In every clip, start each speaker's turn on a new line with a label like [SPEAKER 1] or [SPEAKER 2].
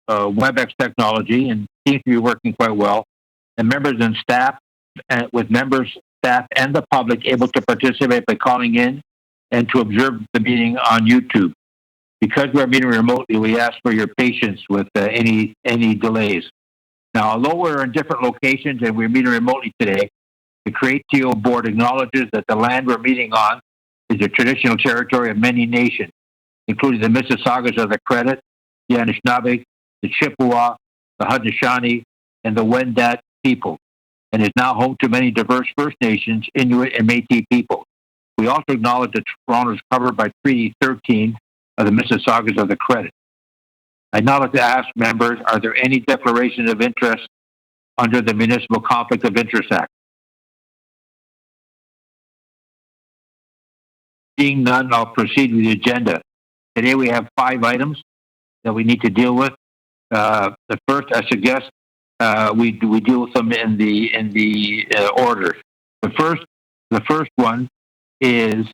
[SPEAKER 1] WebEx technology and seems to be working quite well. And members and staff, with members, staff, and the public able to participate by calling in and to observe the meeting on YouTube. Because we're meeting remotely, we ask for your patience with any delays. Now, although we're in different locations and we're meeting remotely today, the CreateTO board acknowledges that the land we're meeting on is the traditional territory of many nations, including the Mississaugas of the Credit, the Anishinaabe, the Chippewa, the Haudenosaunee, and the Wendat people, and is now home to many diverse First Nations, Inuit, and Métis people. We also acknowledge that Toronto is covered by Treaty 13 of the Mississaugas of the Credit. I'd now like to ask members, are there any declarations of interest under the Municipal Conflict of Interest Act? Seeing none, I'll proceed with the agenda. Today we have 5 items that we need to deal with. The first, I suggest, we deal with them in the order. The first one is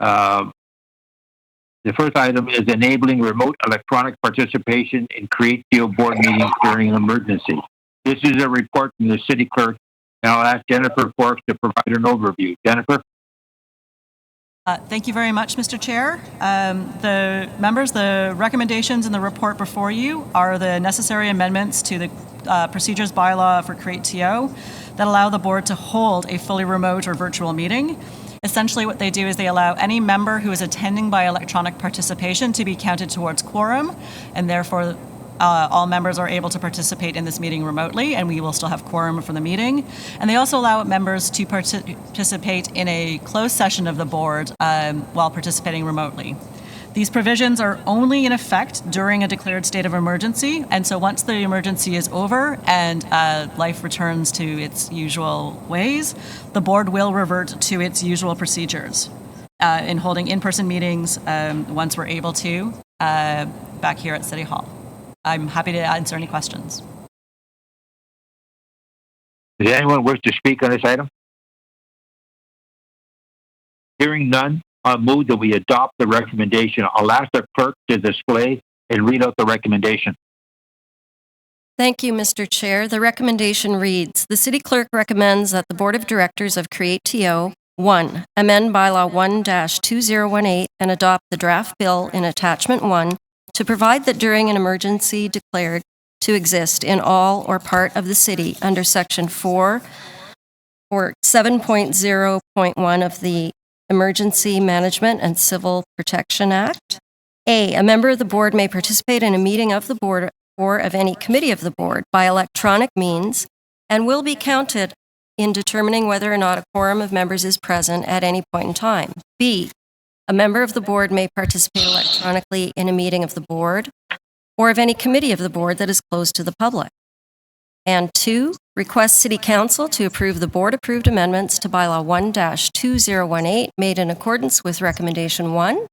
[SPEAKER 1] the first item is enabling remote electronic participation in CreateTO board meetings during an emergency. This is a report from the city clerk, and I'll ask Jennifer Forks to provide an overview. Jennifer?
[SPEAKER 2] Thank you very much, Mr. Chair. The members, the recommendations in the report before you are the necessary amendments to the procedures bylaw for CreateTO that allow the board to hold a fully remote or virtual meeting. Essentially what they do is they allow any member who is attending by electronic participation to be counted towards quorum, and therefore all members are able to participate in this meeting remotely, and we will still have quorum for the meeting. And they also allow members to participate in a closed session of the board while participating remotely. These provisions are only in effect during a declared state of emergency, and so once the emergency is over and life returns to its usual ways, the board will revert to its usual procedures in holding in-person meetings once we're able to back here at City Hall. I'm happy to answer any questions.
[SPEAKER 1] Does anyone wish to speak on this item? Hearing none, I'll move that we adopt the recommendation. I'll ask the clerk to display and read out the recommendation.
[SPEAKER 3] Thank you, Mr. Chair. The recommendation reads, the City Clerk recommends that the Board of Directors of CreateTO 1. Amend Bylaw 1-2018 and adopt the draft bill in Attachment 1 to provide that during an emergency declared to exist in all or part of the city under Section 4 or 7.0.1 of the Emergency Management and Civil Protection Act. A member of the board may participate in a meeting of the board or of any committee of the board by electronic means and will be counted in determining whether or not a quorum of members is present at any point in time. B, a member of the board may participate electronically in a meeting of the board or of any committee of the board that is closed to the public. And 2, request City Council to approve the board-approved amendments to Bylaw 1-2018 made in accordance with Recommendation 1.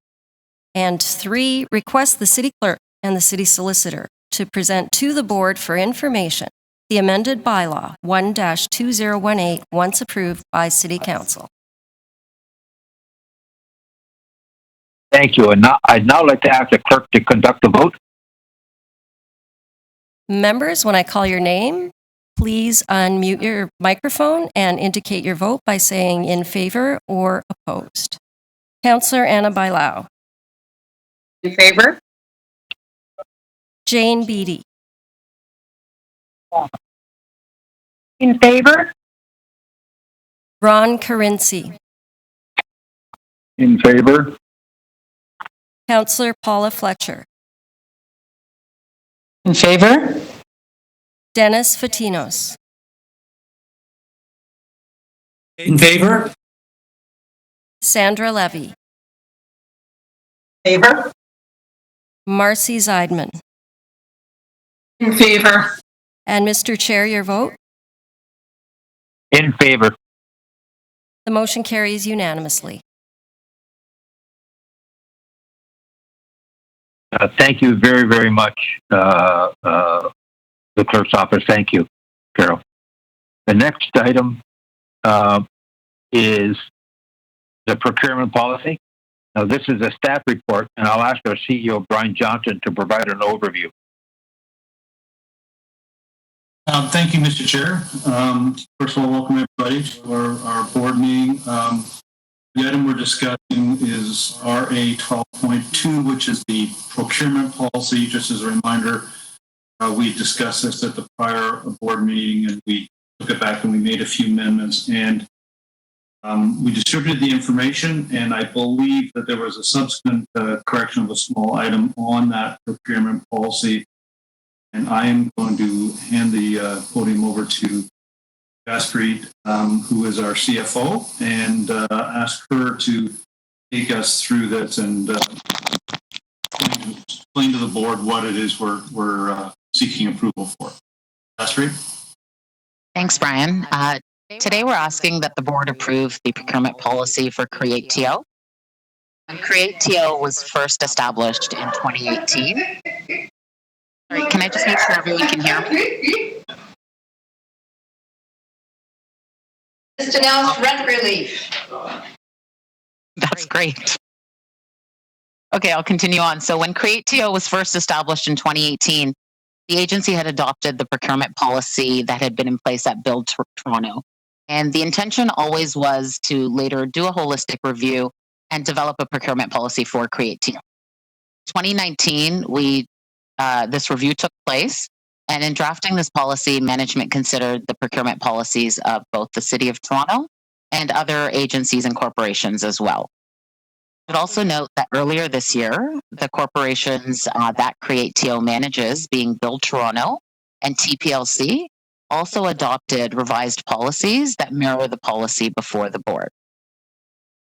[SPEAKER 3] And 3, request the City Clerk and the City Solicitor to present to the board for information the amended Bylaw 1-2018 once approved by City Council.
[SPEAKER 1] Thank you. And now, I'd now like to ask the clerk to conduct the vote.
[SPEAKER 3] Members, when I call your name, please unmute your microphone and indicate your vote by saying in favor or opposed. Councillor Anna Bailao.
[SPEAKER 4] In favor.
[SPEAKER 3] Jane Beattie.
[SPEAKER 4] In favor.
[SPEAKER 3] Ron Carinci.
[SPEAKER 1] In favor.
[SPEAKER 3] Councillor Paula Fletcher.
[SPEAKER 4] In favor.
[SPEAKER 3] Dennis Fatinos.
[SPEAKER 4] In favor.
[SPEAKER 3] Sandra Levy.
[SPEAKER 4] Favor.
[SPEAKER 3] Marcy Zeidman.
[SPEAKER 4] In favor.
[SPEAKER 3] And Mr. Chair, your vote?
[SPEAKER 1] In favor.
[SPEAKER 3] The motion carries unanimously.
[SPEAKER 1] Thank you very, very much, the clerk's office. Thank you, Carol. The next item is the procurement policy. Now, this is a staff report, and I'll ask our CEO, Brian Johnson, to provide an overview.
[SPEAKER 5] Thank you, Mr. Chair. First of all, welcome everybody to our board meeting. The item we're discussing is RA 12.2, which is the procurement policy. Just as a reminder, we discussed this at the prior board meeting, and we took it back and we made a few amendments, and we distributed the information, and I believe that there was a subsequent correction of a small item on that procurement policy. And I am going to hand the podium over to Jaspreet, who is our CFO, and ask her to take us through this and explain to the board what it is we're seeking approval for. Jaspreet?
[SPEAKER 6] Thanks, Brian. Today we're asking that the board approve the procurement policy for CreateTO. When CreateTO was first established in 2018. Sorry, can I just make sure everyone can hear me?
[SPEAKER 7] Just announced rent relief.
[SPEAKER 6] That's great. Okay, I'll continue on. So when CreateTO was first established in 2018, the agency had adopted the procurement policy that had been in place at Build Toronto. And the intention always was to later do a holistic review and develop a procurement policy for CreateTO. 2019, this review took place, and in drafting this policy, management considered the procurement policies of both the City of Toronto and other agencies and corporations as well. I should also note that earlier this year, the corporations that CreateTO manages, being Build Toronto and TPLC, also adopted revised policies that mirror the policy before the board.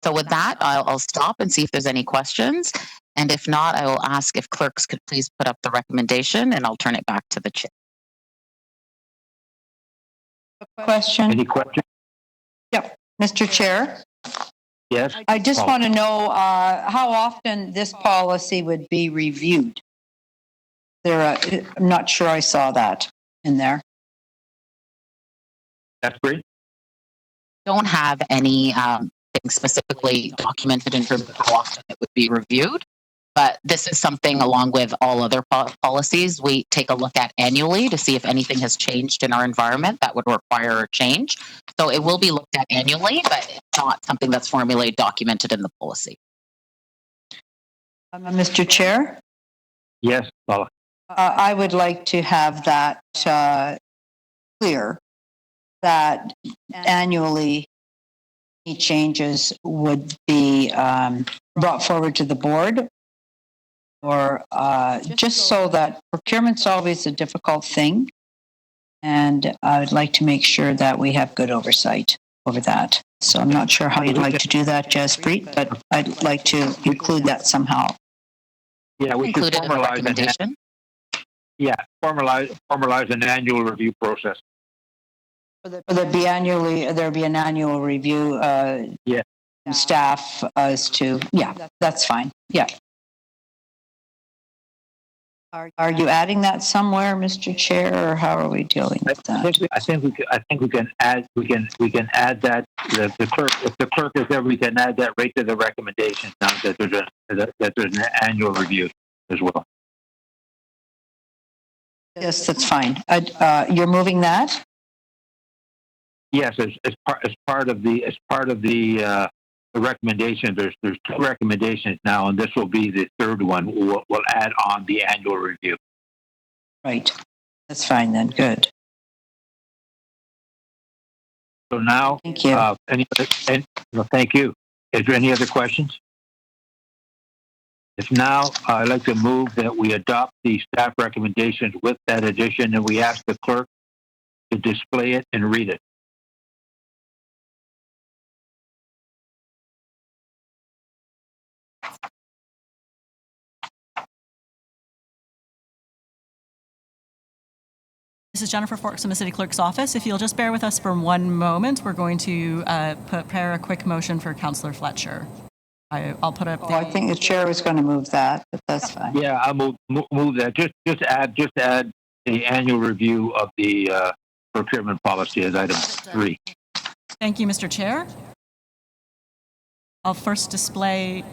[SPEAKER 6] So with that, I'll stop and see if there's any questions. And if not, I will ask if clerks could please put up the recommendation, and I'll turn it back to the chair.
[SPEAKER 4] Question?
[SPEAKER 1] Any questions?
[SPEAKER 4] Yep. Mr. Chair,
[SPEAKER 1] Yes.
[SPEAKER 4] I just want to know how often this policy would be reviewed. I'm not sure I saw that in there.
[SPEAKER 1] That's great.
[SPEAKER 6] Don't have any thing specifically documented in terms of how often it would be reviewed. But this is something, along with all other policies, we take a look at annually to see if anything has changed in our environment that would require a change. So it will be looked at annually, but it's not something that's formally documented in the policy.
[SPEAKER 4] Mr. Chair?
[SPEAKER 1] Yes, Paula.
[SPEAKER 4] I would like to have that clear, that annually any changes would be brought forward to the board, or just so that procurement's always a difficult thing. And I would like to make sure that we have good oversight over that. So I'm not sure how you'd like to do that, Jaspreet, but I'd like to include that somehow.
[SPEAKER 1] Yeah, we should
[SPEAKER 6] Included in the
[SPEAKER 1] formalize
[SPEAKER 6] recommendation.
[SPEAKER 1] formalize an annual review process.
[SPEAKER 4] There'd be an annual review.
[SPEAKER 1] Yeah.
[SPEAKER 4] Staff as to, that's fine. Yeah. Are you adding that somewhere, Mr. Chair, or how are we dealing with that?
[SPEAKER 1] I think we can add that. The clerk, if the clerk is there, we can add that right to the recommendations now that there's an annual review as well.
[SPEAKER 4] Yes, that's fine. You're moving that?
[SPEAKER 1] Yes, as part of the recommendation. There's two recommendations now, and this will be the third one. We'll add on the annual review.
[SPEAKER 4] Right. That's fine then. Good.
[SPEAKER 1] So now,
[SPEAKER 4] Thank you.
[SPEAKER 1] Thank you. Is there any other questions? If now, I'd like to move that we adopt the staff recommendations with that addition, and we ask the clerk to display it and read it.
[SPEAKER 2] This is Jennifer Forks from the City Clerk's office. If you'll just bear with us for one moment, we're going to prepare a quick motion for Councillor Fletcher. I'll put up.
[SPEAKER 4] I think the chair was going to move that, but that's fine.
[SPEAKER 1] Yeah, I'll move that. Just add the annual review of the procurement policy as item 3.
[SPEAKER 2] Thank you, Mr. Chair. I'll first display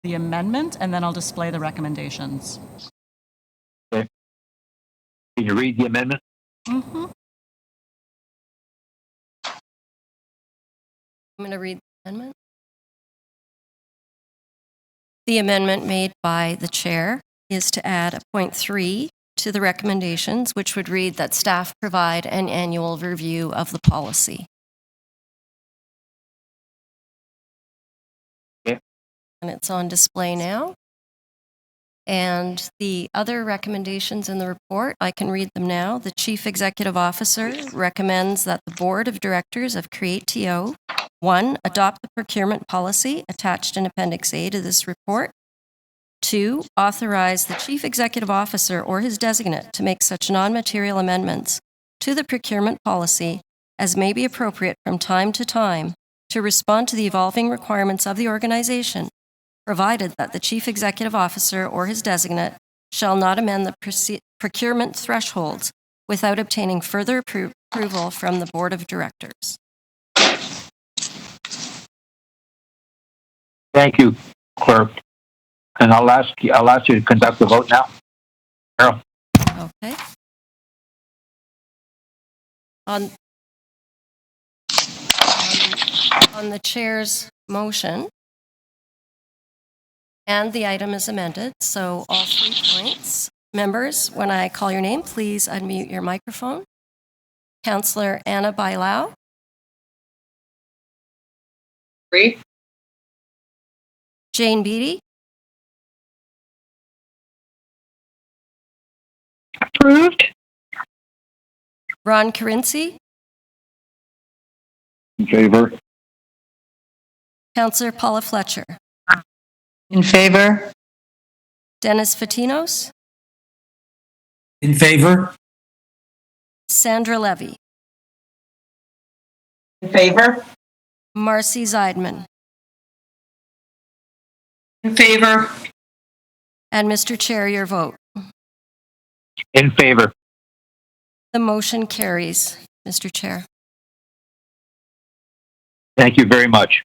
[SPEAKER 2] the amendment, and then I'll display the recommendations.
[SPEAKER 1] Okay. Can you read the amendment?
[SPEAKER 2] Mhm.
[SPEAKER 3] I'm going to read the amendment. The amendment made by the chair is to add a point 3 to the recommendations, which would read that staff provide an annual review of the policy.
[SPEAKER 1] Okay.
[SPEAKER 3] And it's on display now. And the other recommendations in the report, I can read them now. The Chief Executive Officer recommends that the Board of Directors of CreateTO, 1, adopt the procurement policy attached in Appendix A to this report. 2, authorize the Chief Executive Officer or his designate to make such non-material amendments to the procurement policy as may be appropriate from time to time to respond to the evolving requirements of the organization, provided that the Chief Executive Officer or his designate shall not amend the procurement thresholds without obtaining further approval from the Board of Directors.
[SPEAKER 1] Thank you, Clerk. And I'll ask you to conduct the vote now. Carol?
[SPEAKER 3] Okay. On the chair's motion, and the item is amended, so all 3 points. Members, when I call your name, please unmute your microphone. Councillor Anna Bailao.
[SPEAKER 7] Agree.
[SPEAKER 3] Jane Beattie.
[SPEAKER 7] Approved.
[SPEAKER 3] Ron Carinci.
[SPEAKER 1] In favor?
[SPEAKER 3] Councillor Paula Fletcher.
[SPEAKER 4] In favor?
[SPEAKER 3] Dennis Fatinos.
[SPEAKER 8] In favor?
[SPEAKER 3] Sandra Levy.
[SPEAKER 7] In favor.
[SPEAKER 3] Marcy Zeidman.
[SPEAKER 7] In favor.
[SPEAKER 3] And Mr. Chair, your vote.
[SPEAKER 1] In favor.
[SPEAKER 3] The motion carries, Mr. Chair.
[SPEAKER 1] Thank you very much.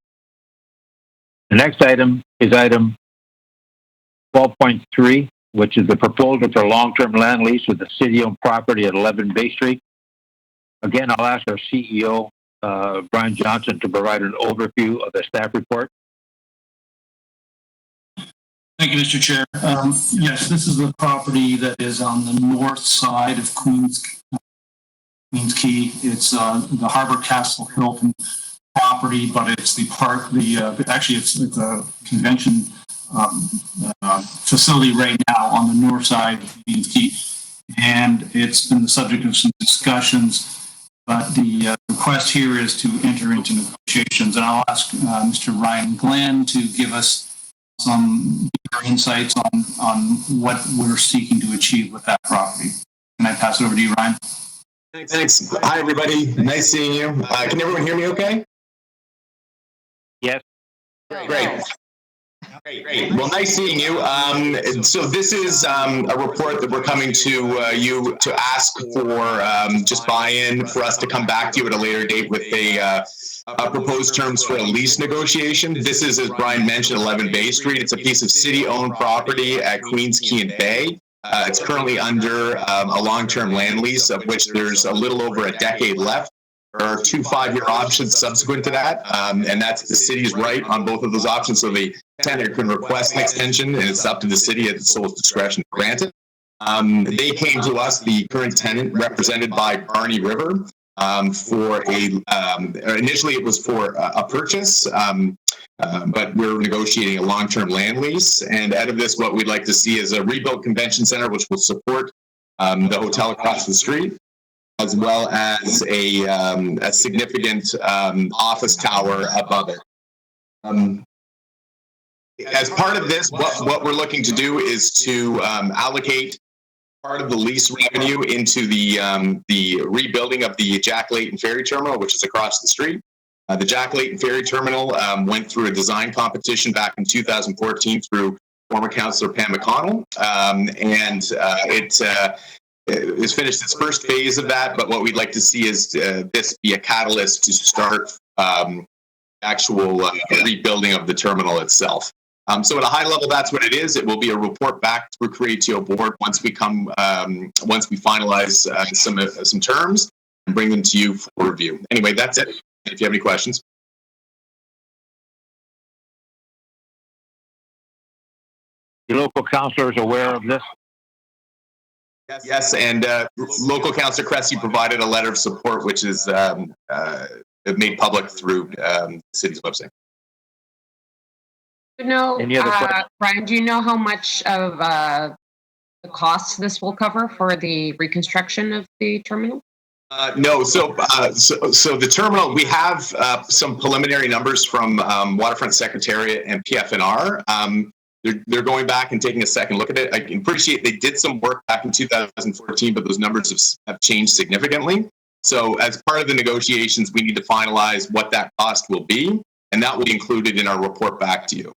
[SPEAKER 1] The next item is item 12.3, which is the proposal for long-term land lease with the city-owned property at 11 Bay Street. Again, I'll ask our CEO, Brian Johnson, to provide an overview of the staff report.
[SPEAKER 5] Thank you, Mr. Chair. Yes, this is the property that is on the north side of Queens Quay. It's the Harbor Castle Hilton property, but it's actually it's a convention facility right now on the north side of Queens Quay, and it's been the subject of some discussions. But the request here is to enter into negotiations, and I'll ask Mr. Ryan Glenn to give us some deeper insights on what we're seeking to achieve with that property. Can I pass it over to you, Ryan?
[SPEAKER 9] Thanks. Hi, everybody. Nice seeing you. Can everyone hear me okay?
[SPEAKER 1] Yes.
[SPEAKER 9] Great. Well, nice seeing you. So this is a report that we're coming to you to ask for just buy-in for us to come back to you at a later date with a proposed terms for a lease negotiation. This is, as Brian mentioned, 11 Bay Street. It's a piece of city-owned property at Queens Quay and Bay. It's currently under a long-term land lease, of which there's a little over a decade left. There are 2 5-year options subsequent to that, and that's the city's right on both of those options. So the tenant can request an extension, and it's up to the city at its sole discretion to grant it. They came to us, the current tenant, represented by Barney River, for initially it was for a purchase, but we're negotiating a long-term land lease. And out of this, what we'd like to see is a rebuilt convention center, which will support the hotel across the street, as well as a significant office tower above it. As part of this, what we're looking to do is to allocate part of the lease revenue into the rebuilding of the Jack Layton Ferry Terminal, which is across the street. The Jack Layton Ferry Terminal went through a design competition back in 2014 through former Councillor Pam McConnell, and it's finished its first phase of that. But what we'd like to see is this be a catalyst to start actual rebuilding of the terminal itself. So at a high level, that's what it is. It will be a report back through CreateTO board once we finalize some terms and bring them to you for review. Anyway, that's it. If you have any questions.
[SPEAKER 1] The local councillor is aware of this.
[SPEAKER 9] Yes, and local councillor Cressy provided a letter of support, which is made public through the city's website.
[SPEAKER 1] Any other questions?
[SPEAKER 10] Brian, do you know how much of the costs this will cover for the reconstruction of the terminal?
[SPEAKER 9] No, so the terminal, we have some preliminary numbers from Waterfront Secretariat and PFNR. They're going back and taking a second look at it. I can appreciate they did some work back in 2014, but those numbers have changed significantly. So as part of the negotiations, we need to finalize what that cost will be, and that will be included in our report back to you.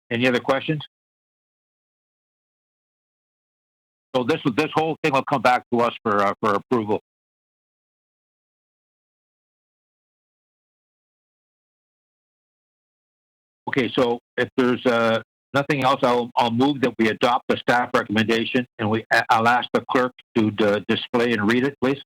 [SPEAKER 1] Any other questions? So this whole thing will come back to us for approval. Okay, so if there's nothing else, I'll move that we adopt the staff recommendation, and I'll ask the clerk to display and read it, please.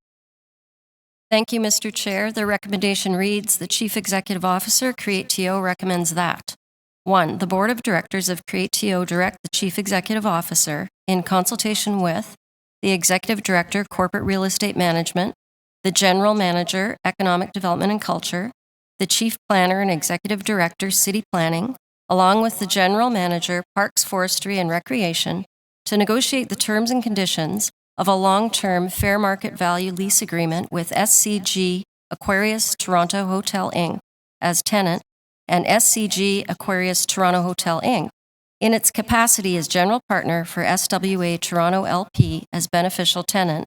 [SPEAKER 3] Thank you, Mr. Chair. The recommendation reads, the Chief Executive Officer, CreateTO, recommends that 1. The Board of Directors of CreateTO direct the Chief Executive Officer, in consultation with the Executive Director, Corporate Real Estate Management, the General Manager, Economic Development and Culture, the Chief Planner and Executive Director, City Planning, along with the General Manager, Parks, Forestry and Recreation, to negotiate the terms and conditions of a long-term fair market value lease agreement with SCG Aquarius Toronto Hotel Inc. as tenant and SCG Aquarius Toronto Hotel Inc. in its capacity as general partner for SWA Toronto LP as beneficial tenant,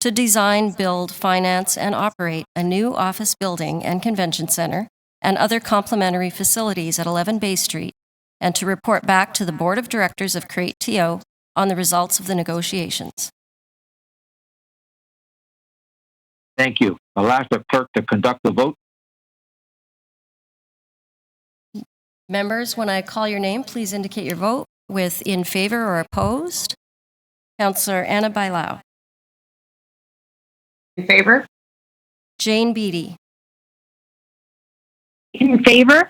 [SPEAKER 3] to design, build, finance, and operate a new office building and convention center and other complementary facilities at 11 Bay Street, and to report back to the Board of Directors of CreateTO on the results of the negotiations.
[SPEAKER 1] Thank you. I'll ask the clerk to conduct the vote.
[SPEAKER 3] Members, when I call your name, please indicate your vote with in favor or opposed. Councillor Anna Bailao.
[SPEAKER 10] In favor?
[SPEAKER 3] Jane Beattie.
[SPEAKER 7] In favor?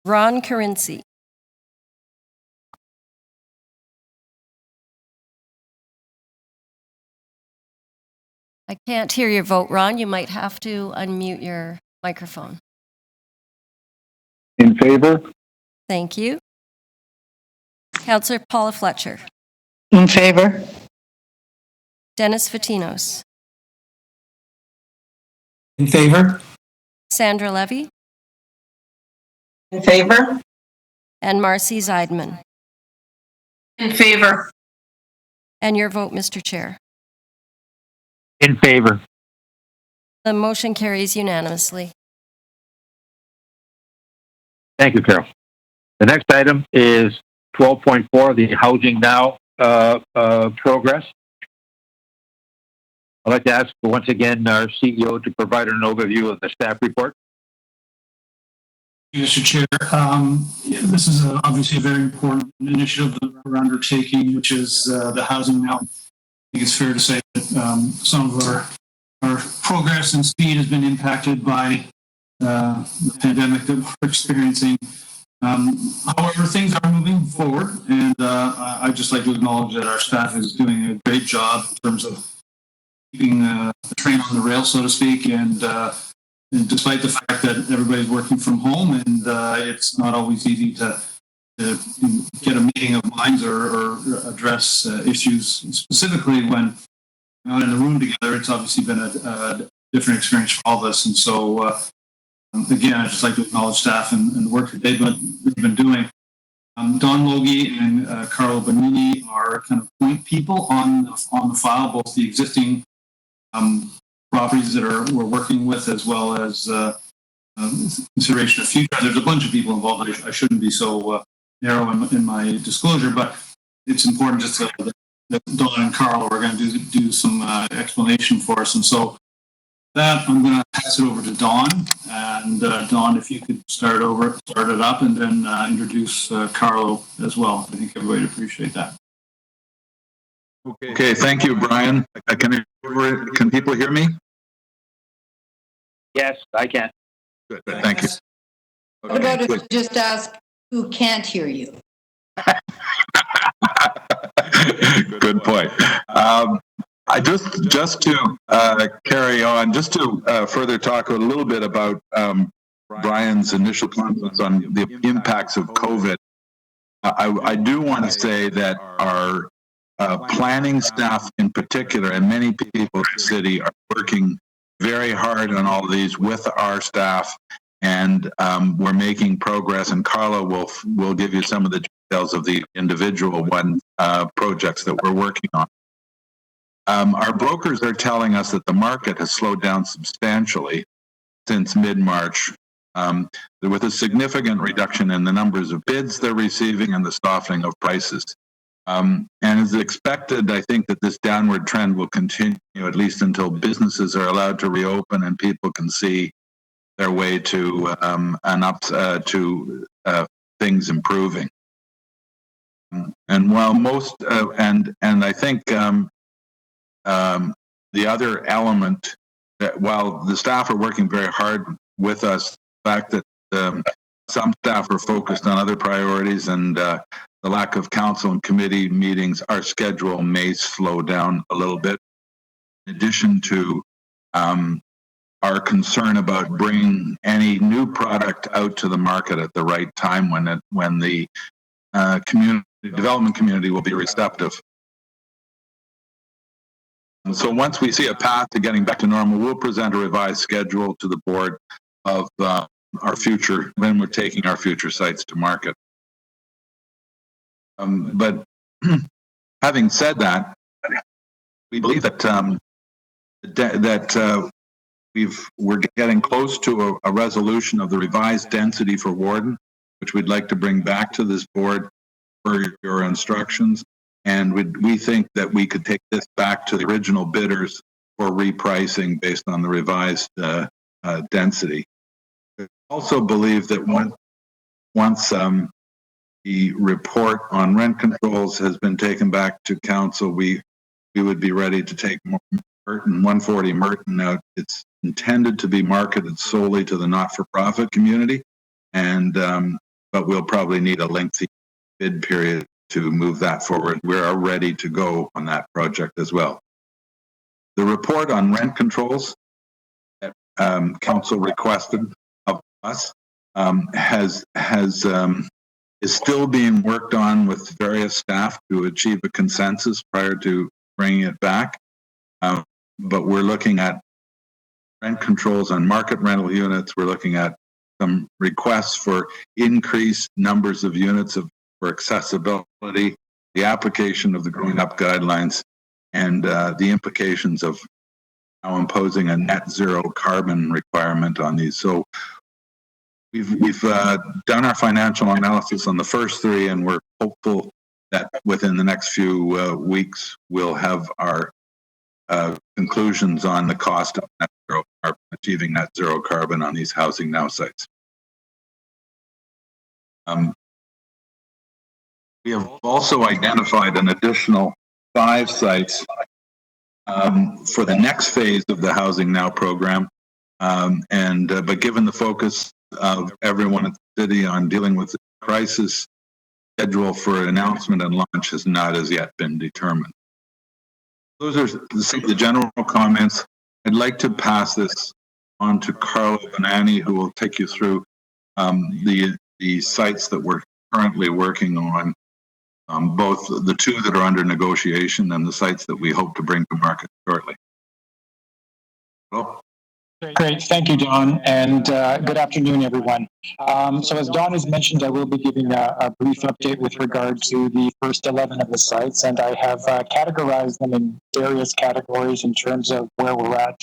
[SPEAKER 3] Ron Carinci. I can't hear your vote, Ron. You might have to unmute your microphone.
[SPEAKER 1] In favor?
[SPEAKER 3] Thank you. Councillor Paula Fletcher.
[SPEAKER 4] In favor?
[SPEAKER 3] Dennis Fatinos.
[SPEAKER 8] In favor?
[SPEAKER 3] Sandra Levy.
[SPEAKER 7] In favor?
[SPEAKER 3] And Marcy Zeidman.
[SPEAKER 7] In favor.
[SPEAKER 3] And your vote, Mr. Chair.
[SPEAKER 1] In favor.
[SPEAKER 3] The motion carries unanimously.
[SPEAKER 1] Thank you, Carol. The next item is 12.4, the Housing Now progress. I'd like to ask once again our CEO to provide an overview of the staff report.
[SPEAKER 5] Mr. Chair, this is obviously a very important initiative that we're undertaking, which is the Housing Now. I think it's fair to say that some of our progress and speed has been impacted by the pandemic that we're experiencing. However, things are moving forward, and I'd just like to acknowledge that our staff is doing a great job in terms of keeping the train on the rail, so to speak, and despite the fact that everybody's working from home, and it's not always easy to get a meeting of minds or address issues specifically when we're not in the room together. It's obviously been a different experience for all of us, and so again, I'd just like to acknowledge staff and the work that they've been doing. Don Logie and Carlo Bonini are kind of point people on the file, both the existing properties that we're working with, as well as consideration of future. There's a bunch of people involved. I shouldn't be so narrow in my disclosure, but it's important just that Don and Carl are going to do some explanation for us. And so That I'm going to pass it over to Dawn, and Dawn, if you could start it up, and then introduce Carlo as well. I think everybody would appreciate that.
[SPEAKER 11] Okay, thank you, Brian. Can people hear me?
[SPEAKER 1] Yes, I can.
[SPEAKER 11] Good, thank you.
[SPEAKER 4] What about if you just ask who can't hear you?
[SPEAKER 11] Good point. I just to carry on, just to further talk a little bit about Brian's initial comments on the impacts of COVID. I do want to say that our planning staff in particular, and many people in the city, are working very hard on all of these with our staff, and we're making progress. And Carla will give you some of the details of the individual projects that we're working on. Our brokers are telling us that the market has slowed down substantially since mid-March, with a significant reduction in the numbers of bids they're receiving and the softening of prices. And as expected, I think that this downward trend will continue at least until businesses are allowed to reopen and people can see their way to things improving. And while most and I think the other element that while the staff are working very hard with us, the fact that some staff are focused on other priorities and the lack of council and committee meetings, our schedule may slow down a little bit. In addition to our concern about bringing any new product out to the market at the right time when the development community will be receptive. And so once we see a path to getting back to normal, we'll present a revised schedule to the board of our future, when we're taking our future sites to market. But having said that, we believe that we're getting close to a resolution of the revised density for Warden, which we'd like to bring back to this board for your instructions. And we think that we could take this back to the original bidders for repricing based on the revised density. We also believe that once the report on rent controls has been taken back to council, we would be ready to take Merton, 140 Merton out. It's intended to be marketed solely to the not-for-profit community, and but we'll probably need a lengthy bid period to move that forward. We're ready to go on that project as well. The report on rent controls that council requested of us is still being worked on with various staff to achieve a consensus prior to bringing it back. But we're looking at rent controls on market rental units. We're looking at some requests for increased numbers of units for accessibility, the application of the Growing Up guidelines, and the implications of now imposing a net zero carbon requirement on these. So we've done our financial analysis on the first three, and we're hopeful that within the next few weeks we'll have our conclusions on the cost of net zero carbon, achieving net zero carbon on these Housing Now sites. We have also identified an additional 5 sites for the next phase of the Housing Now program, but given the focus of everyone at the city on dealing with the crisis, schedule for announcement and launch has not as yet been determined. Those are some of the general comments. I'd like to pass this on to Carlo Bonanni, who will take you through the sites that we're currently working on, both the 2 that are under negotiation and the sites that we hope to bring to market shortly. Hello?
[SPEAKER 12] Great. Thank you, Don, and good afternoon, everyone. So as Don has mentioned, I will be giving a brief update with regard to the first 11 of the sites, and I have categorized them in various categories in terms of where we're at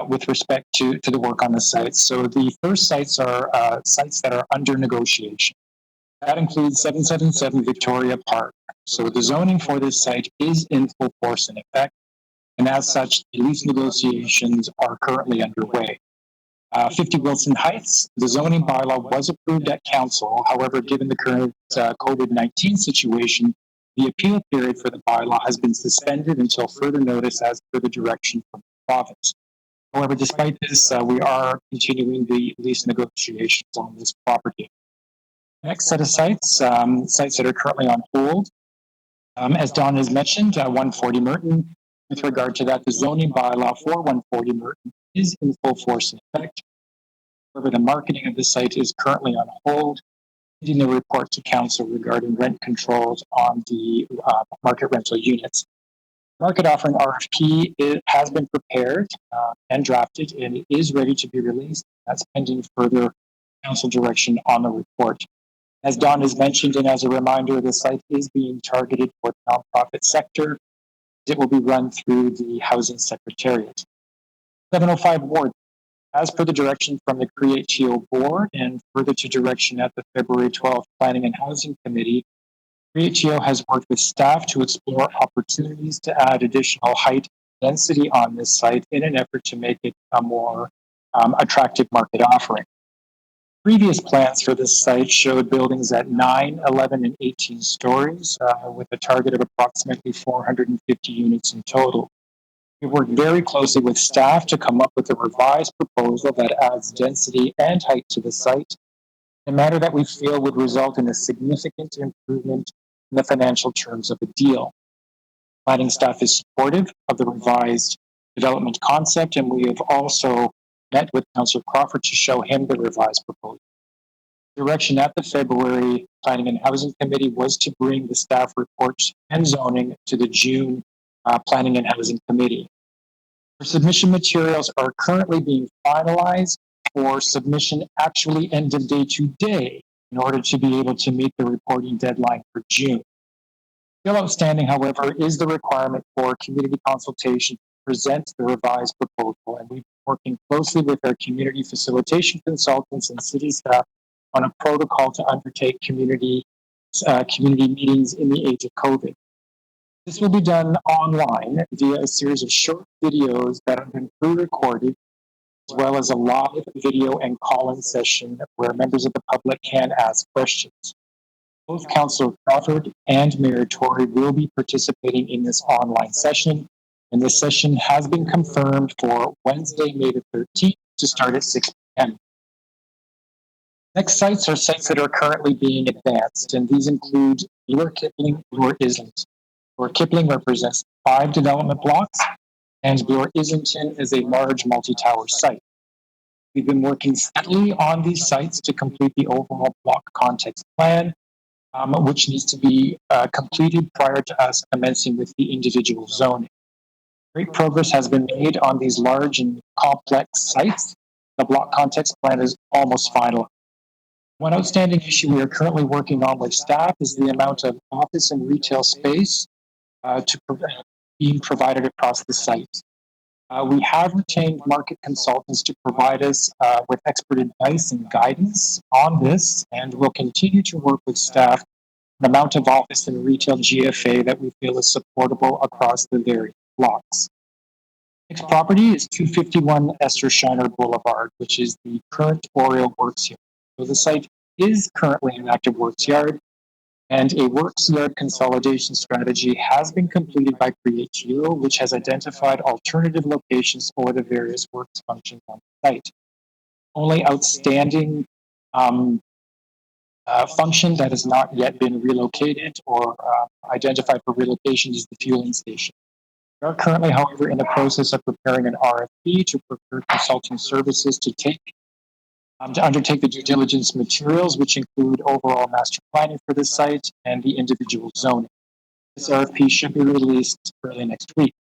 [SPEAKER 12] with respect to the work on the sites. So the first sites are sites that are under negotiation. That includes 777 Victoria Park. So the zoning for this site is in full force and effect. and as such, the lease negotiations are currently underway. 50 Wilson Heights, the zoning bylaw was approved at council. However, given the current COVID-19 situation, the appeal period for the bylaw has been suspended until further notice as per the direction from the province. However, despite this, we are continuing the lease negotiations on this property. Next set of sites, sites that are currently on hold. As Don has mentioned, 140 Merton, with regard to that, the zoning bylaw for 140 Merton is in full force and effect. However, the marketing of the site is currently on hold, pending a report to council regarding rent controls on the market rental units. Market offering RFP has been prepared and drafted, and it is ready to be released. That's pending further council direction on the report. As Don has mentioned, and as a reminder, the site is being targeted for the nonprofit sector. It will be run through the Housing Secretariat. 705 Ward. As per the direction from the CreateTO board and further to direction at the February 12th Planning and Housing Committee, CreateTO has worked with staff to explore opportunities to add additional height density on this site in an effort to make it a more attractive market offering. Previous plans for this site showed buildings at 9, 11, and 18 stories with a target of approximately 450 units in total. We worked very closely with staff to come up with a revised proposal that adds density and height to the site, a matter that we feel would result in a significant improvement in the financial terms of the deal. Planning staff is supportive of the revised development concept, and we have also met with Councillor Crawford to show him the revised proposal. Direction at the February Planning and Housing Committee was to bring the staff reports and zoning to the June Planning and Housing Committee. Our submission materials are currently being finalized for submission actually end of day today in order to be able to meet the reporting deadline for June. Still outstanding, however, is the requirement for community consultation to present the revised proposal, and we've been working closely with our community facilitation consultants and city staff on a protocol to undertake community meetings in the age of COVID. This will be done online via a series of short videos that have been pre-recorded, as well as a live video and call-in session where members of the public can ask questions. Both Councillor Crawford and Mayor Tory will be participating in this online session, and this session has been confirmed for Wednesday, May the 13th to start at 6 p.m. Next sites are sites that are currently being advanced, and these include Bloor Kipling, Bloor Islington. Bloor Kipling represents 5 development blocks, and Bloor Islington is a large multi-tower site. We've been working steadily on these sites to complete the overall block context plan, which needs to be completed prior to us commencing with the individual zoning. Great progress has been made on these large and complex sites. The block context plan is almost final. One outstanding issue we are currently working on with staff is the amount of office and retail space being provided across the site. We have retained market consultants to provide us with expert advice and guidance on this, and we'll continue to work with staff the amount of office and retail GFA that we feel is supportable across the various blocks. Next property is 251 Esther Shiner Boulevard, which is the current Oriole Works Yard. So the site is currently an active works yard, and a works yard consolidation strategy has been completed by CreateTO, which has identified alternative locations for the various works functions on the site. Only outstanding function that has not yet been relocated or identified for relocation is the fueling station. We are currently, however, in the process of preparing an RFP to procure consulting services to undertake the due diligence materials, which include overall master planning for the site and the individual zoning. This RFP should be released early next week.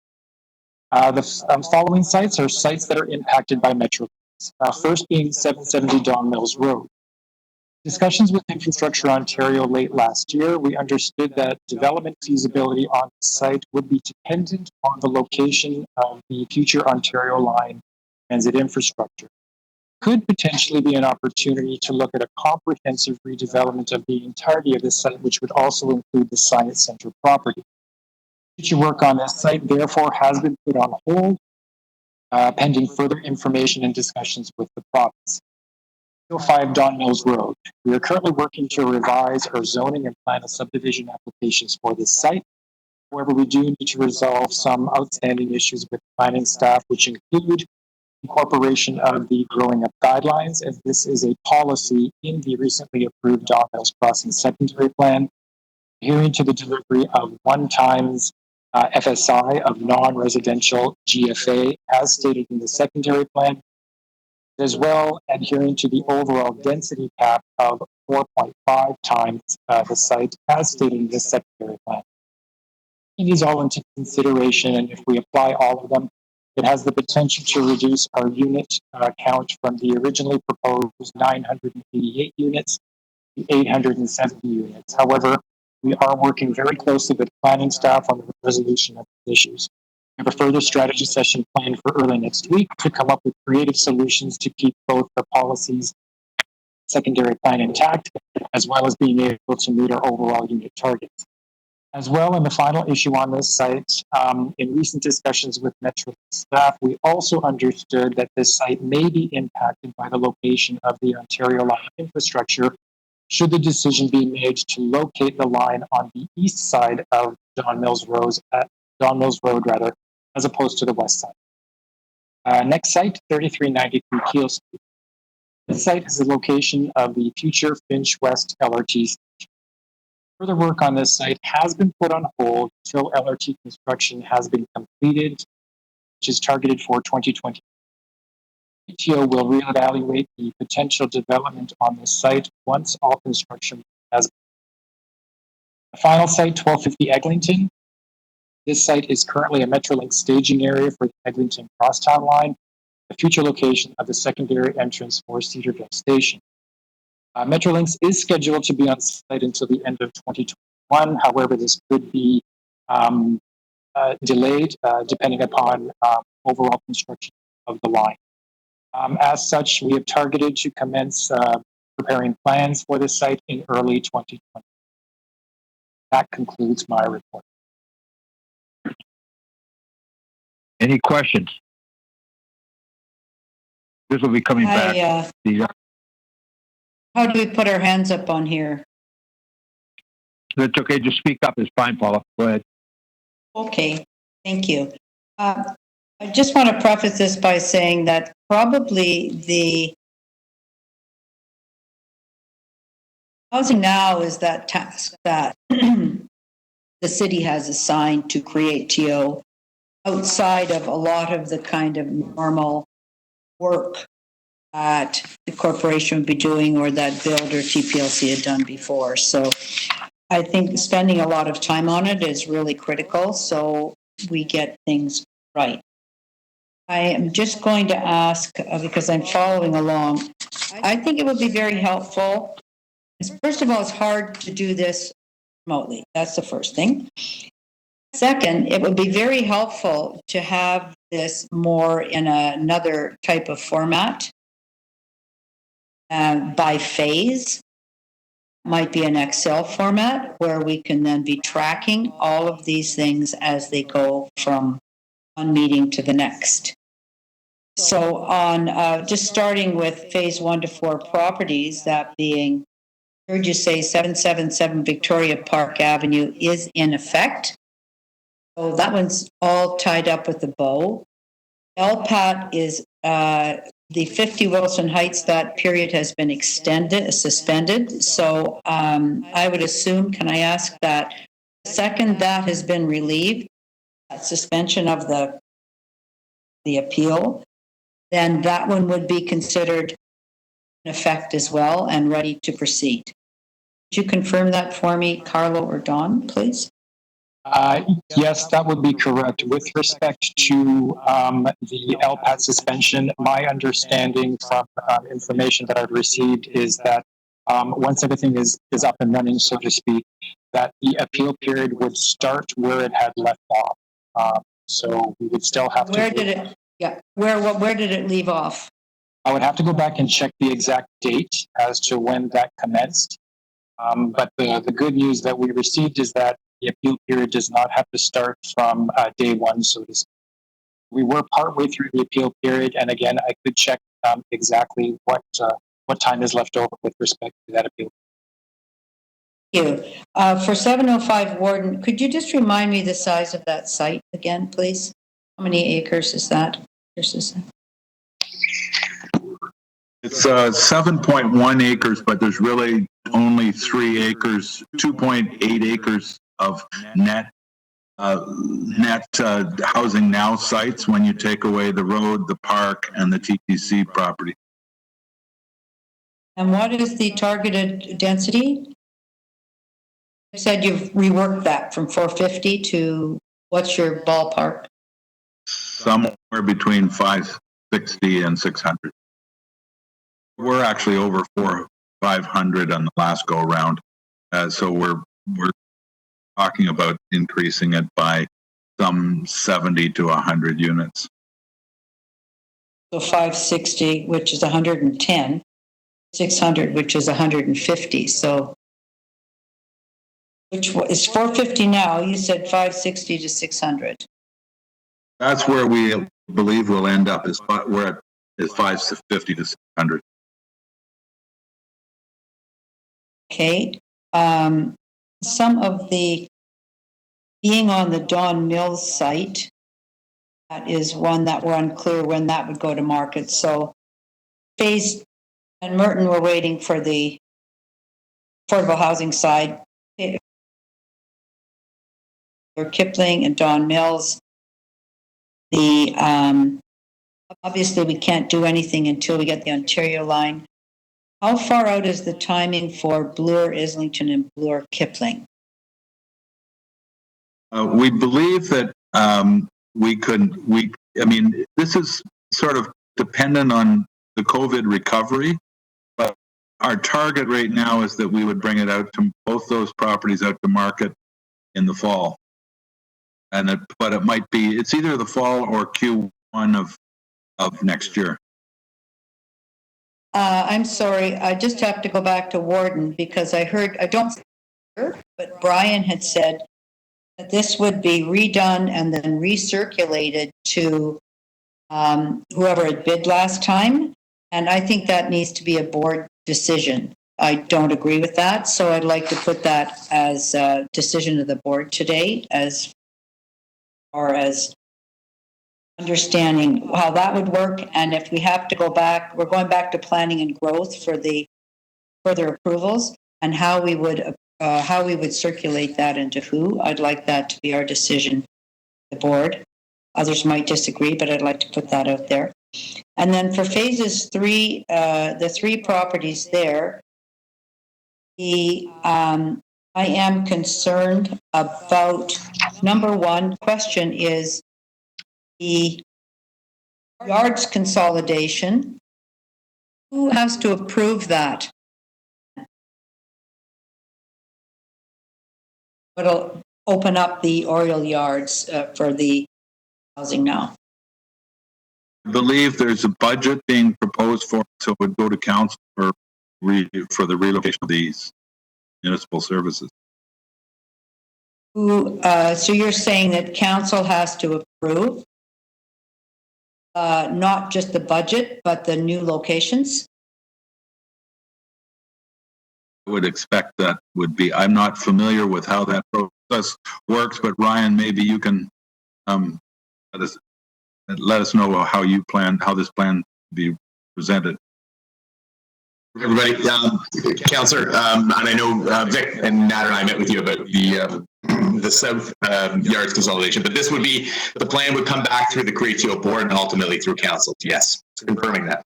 [SPEAKER 12] The following sites are sites that are impacted by Metro. First being 770 Don Mills Road. Discussions with Infrastructure Ontario late last year, we understood that development feasibility on the site would be dependent on the location of the future Ontario line transit infrastructure. Could potentially be an opportunity to look at a comprehensive redevelopment of the entirety of the site, which would also include the Science Centre property. Future work on this site, therefore, has been put on hold, pending further information and discussions with the province. 5 Don Mills Road. We are currently working to revise our zoning and final subdivision applications for this site. However, we do need to resolve some outstanding issues with planning staff, which include incorporation of the growing up guidelines, as this is a policy in the recently approved Don Mills Crossing secondary plan, adhering to the delivery of 1 times FSI of non-residential GFA as stated in the secondary plan, as well adhering to the overall density cap of 4.5 times the site as stated in the secondary plan. Taking these all into consideration, and if we apply all of them, it has the potential to reduce our unit count from the originally proposed 988 units to 870 units. However, we are working very closely with planning staff on the resolution of these issues. We have a further strategy session planned for early next week to come up with creative solutions to keep both the policies secondary plan intact, as well as being able to meet our overall unit targets. As well, in the final issue on this site, in recent discussions with Metro staff, we also understood that this site may be impacted by the location of the Ontario line infrastructure, should the decision be made to locate the line on the east side of Don Mills Road, as opposed to the west side. Next site, 3393 Keel Street. This site is the location of the future Finch West LRT. Further work on this site has been put on hold until LRT construction has been completed, which is targeted for 2020. CreateTO will reevaluate the potential development on this site once all construction has been. The final site, 1250 Eglinton. This site is currently a Metrolink staging area for the Eglinton Crosstown line, the future location of the secondary entrance for Cedarville Station. Metrolinx is scheduled to be on site until the end of 2021. However, this could be delayed depending upon overall construction of the line. As such, we have targeted to commence preparing plans for this site in early 2020. That concludes my report.
[SPEAKER 1] Any questions? This will be coming back.
[SPEAKER 4] How do we put our hands up on here?
[SPEAKER 1] That's okay. Just speak up. It's fine, Paula. Go ahead.
[SPEAKER 4] Okay, thank you. I just want to preface this by saying that probably the housing now is that task that the city has assigned to CreateTO outside of a lot of the kind of normal work that the corporation would be doing or that Build or TPLC had done before. So I think spending a lot of time on it is really critical so we get things right. I am just going to ask, because I'm following along, I think it would be very helpful. First of all, it's hard to do this remotely. That's the first thing. Second, it would be very helpful to have this more in another type of format. By phase, might be an Excel format where we can then be tracking all of these things as they go from one meeting to the next. So on just starting with phase 1 to 4 properties, that being, I heard you say 777 Victoria Park Avenue is in effect. So that one's all tied up with the bow. LPAT is the 50 Wilson Heights, that period has been suspended. So I would assume, can I ask that the second that has been relieved, that suspension of the appeal, then that one would be considered in effect as well and ready to proceed. Could you confirm that for me, Carlo or Don, please?
[SPEAKER 12] Yes, that would be correct. With respect to the LPAT suspension, my understanding from information that I've received is that once everything is up and running, so to speak, that the appeal period would start where it had left off. So we would still have
[SPEAKER 4] Where did it leave off?
[SPEAKER 12] I would have to go back and check the exact date as to when that commenced. But the good news that we received is that the appeal period does not have to start from day one, so to speak. We were partway through the appeal period, and again, I could check exactly what time is left over with respect to that appeal.
[SPEAKER 4] Thank you. For 705 Warden, could you just remind me the size of that site again, please? How many acres is that?
[SPEAKER 11] It's 7.1 acres, but there's really only 3 acres, 2.8 acres of net housing now sites when you take away the road, the park, and the TTC property.
[SPEAKER 4] And what is the targeted density? You said you've reworked that from 450 to what's your ballpark?
[SPEAKER 11] Somewhere between 560 and 600. We're actually over 500 on the last go around, so we're talking about increasing it by some 70 to 100 units.
[SPEAKER 4] So 560, which is 110, 600, which is 150. So which is 450 now? You said 560 to 600.
[SPEAKER 11] That's where we believe we'll end up. We're at 550 to 600.
[SPEAKER 4] Okay. Some of the being on the Don Mills site, that is one that we're unclear when that would go to market. So Phase and Merton, we're waiting for the affordable housing side. Or Kipling and Don Mills. Obviously we can't do anything until we get the Ontario line. How far out is the timing for Bloor Islington and Bloor Kipling?
[SPEAKER 11] We believe that this is sort of dependent on the COVID recovery, but our target right now is that we would bring it out to both those properties out to market in the fall. But it might be, it's either the fall or Q1 of next year.
[SPEAKER 4] I'm sorry, I just have to go back to Warden because I don't hear, but Brian had said that this would be redone and then recirculated to whoever had bid last time. And I think that needs to be a board decision. I don't agree with that. So I'd like to put that as a decision of the board today as far as understanding how that would work. And if we have to go back, we're going back to planning and growth for the further approvals and how we would circulate that into who. I'd like that to be our decision, the board. Others might disagree, but I'd like to put that out there. And then for phases 3, the 3 properties there, I am concerned about, number one question is the yards consolidation. Who has to approve that? It'll open up the Oriole yards for the housing now.
[SPEAKER 11] I believe there's a budget being proposed for, so it would go to council for the relocation of these municipal services.
[SPEAKER 4] So you're saying that council has to approve not just the budget, but the new locations?
[SPEAKER 11] I would expect that would be, I'm not familiar with how that process works, but Ryan, maybe you can let us know how this plan be presented.
[SPEAKER 9] Everybody, Councillor, and I know Vic and Nat and I met with you about the South Yards consolidation, but this would be, the plan would come back through the CreateTO board and ultimately through council. Yes, confirming that.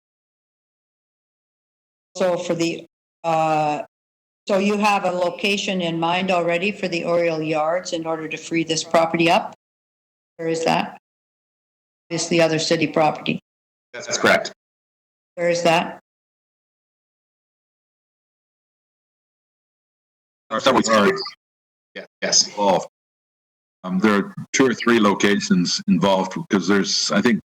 [SPEAKER 4] So for the, so you have a location in mind already for the Oriole Yards in order to free this property up? Where is that? It's the other city property.
[SPEAKER 9] That's correct.
[SPEAKER 4] Where is that?
[SPEAKER 9] Yeah, yes.
[SPEAKER 11] Involved. There are 2 or 3 locations involved because there's, I think,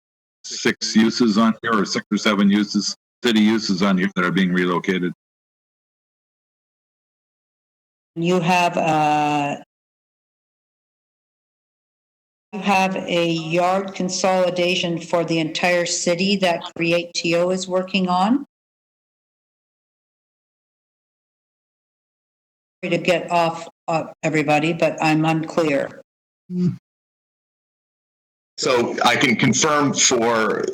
[SPEAKER 11] 6 uses on here, or 6 or 7 uses, city uses on here that are being relocated.
[SPEAKER 4] You have You have a yard consolidation for the entire city that CreateTO is working on. To get off everybody, but I'm unclear.
[SPEAKER 9] So I can confirm for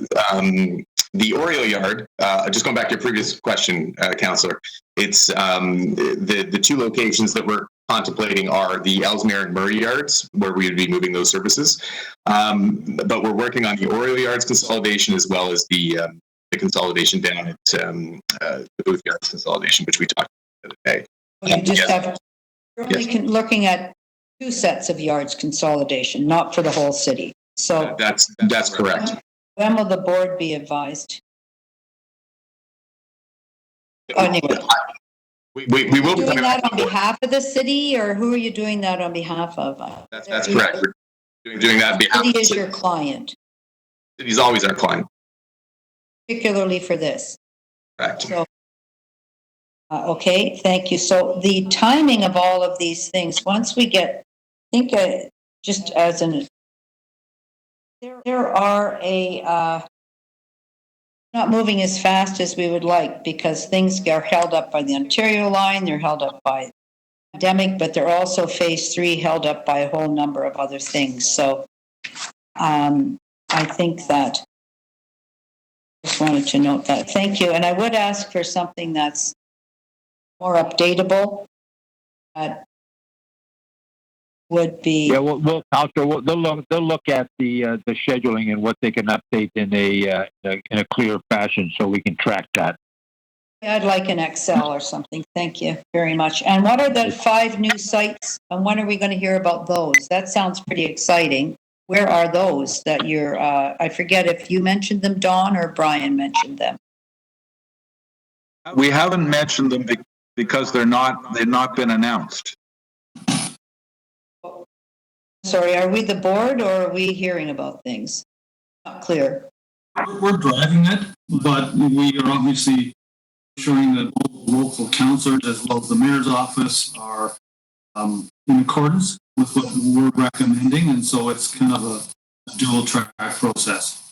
[SPEAKER 9] the Oriole yard, just going back to your previous question, Councillor, it's the two locations that we're contemplating are the Ellesmere and Murray yards, where we would be moving those services. But we're working on the Oriole yards consolidation as well as the consolidation down at the Booth yards consolidation, which we talked about today.
[SPEAKER 4] You just
[SPEAKER 9] Yes.
[SPEAKER 4] have, you're only looking at 2 sets of yards consolidation, not for the whole city. So
[SPEAKER 9] That's correct.
[SPEAKER 4] when will the board be advised? Anyway,
[SPEAKER 9] We will be
[SPEAKER 4] doing
[SPEAKER 9] coming
[SPEAKER 4] that
[SPEAKER 9] back.
[SPEAKER 4] on behalf of the city, or who are you doing that on behalf of?
[SPEAKER 9] That's correct. We're doing that on behalf
[SPEAKER 4] The
[SPEAKER 9] of the
[SPEAKER 4] city is
[SPEAKER 9] city.
[SPEAKER 4] your client,
[SPEAKER 9] The city's always our client.
[SPEAKER 4] particularly for this.
[SPEAKER 9] Correct.
[SPEAKER 4] So, okay, thank you. So the timing of all of these things, once we get, I think just as an, there are not moving as fast as we would like because things are held up by the Ontario line, they're held up by pandemic, but they're also phase 3 held up by a whole number of other things. So I think that just wanted to note that. Thank you. And I would ask for something that's more updatable. That would be.
[SPEAKER 1] Yeah, we'll Counselor, they'll look at the scheduling and what they can update in a clear fashion, so we can track that.
[SPEAKER 4] I'd like an Excel or something. Thank you very much. And what are the 5 new sites? And when are we going to hear about those? That sounds pretty exciting. Where are those that you're? I forget if you mentioned them, Dawn, or Brian mentioned them.
[SPEAKER 11] We haven't mentioned them because they've not been announced.
[SPEAKER 4] Sorry, are we the board or are we hearing about things? Not clear.
[SPEAKER 5] We're driving it, but we are obviously ensuring that local councillors as well as the mayor's office are in accordance with what we're recommending, and so it's kind of a dual track process.